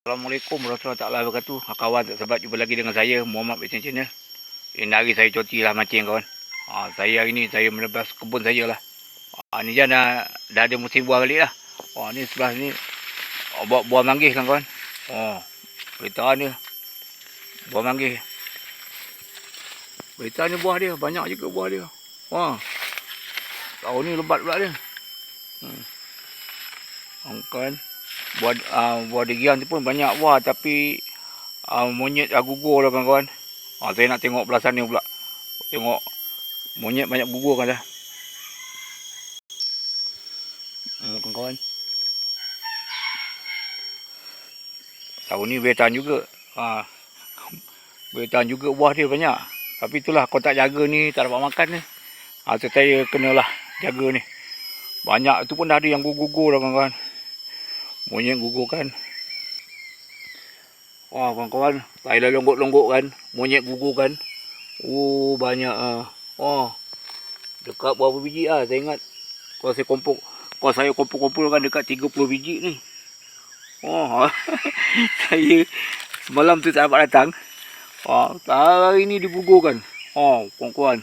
Assalamualaikum warahmatullahi wabarakatuh. Kawan sahabat, jumpa lagi dengan saya Muhammad Fishing Channel. Ini hari saya cuti lah mancing kawan. Saya hari ni saya menebas kebun saya lah. Ni je dah ada musim buah balik lah. Ni sebelah ni buah manggis kan kawan. Berita ni buah manggis. Berita ni buah dia banyak juga buah dia. Tahun ni lebat pula dia. Kan buah durian tu pun banyak buah, tapi monyet gugur lah kawan-kawan. Saya nak tengok belah sana pula. Tengok monyet banyak gugur kan dah. Kawan-kawan. Tahun ni betan juga. Betan juga buah dia banyak. Tapi itulah, kau tak jaga ni tak dapat makan ni. Saya kenalah jaga ni. Banyak tu pun dah ada yang gugur lah kawan-kawan. Monyet gugur kan. Kawan-kawan, saya dah longgok-longgok kan. Monyet gugur kan. Banyak dekat berapa biji lah. Saya ingat kalau saya kumpul-kumpulkan dekat 30 biji ni. Saya semalam tu tak dapat datang. Hari ni digugurkan. Kawan-kawan,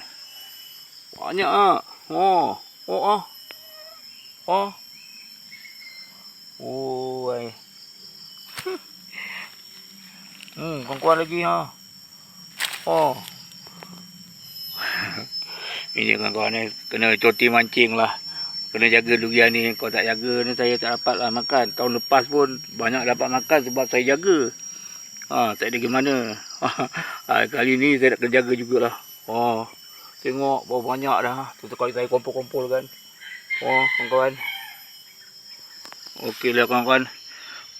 banyak ah. Kawan-kawan lagi Ini kawan-kawan ni kena cuti mancing lah. Kena jaga durian ni. Kalau tak jaga ni saya tak dapat lah makan. Tahun lepas pun banyak dapat makan sebab saya jaga. Tak ada gimana. Kali ni saya nak kena jaga jugalah. Tengok berapa banyak dah. Satu kali saya kumpul-kumpul kan. Kawan-kawan. Okeylah kawan-kawan.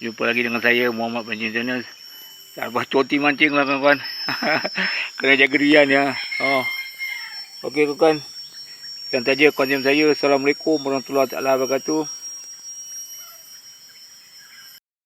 Jumpa lagi dengan saya Muhammad Fishing Channel. Lepas cuti mancing lah kawan-kawan. Kena jaga durian ya. Okey kawan-kawan. Sekian saja konten saya. Assalamualaikum warahmatullahi wabarakatuh.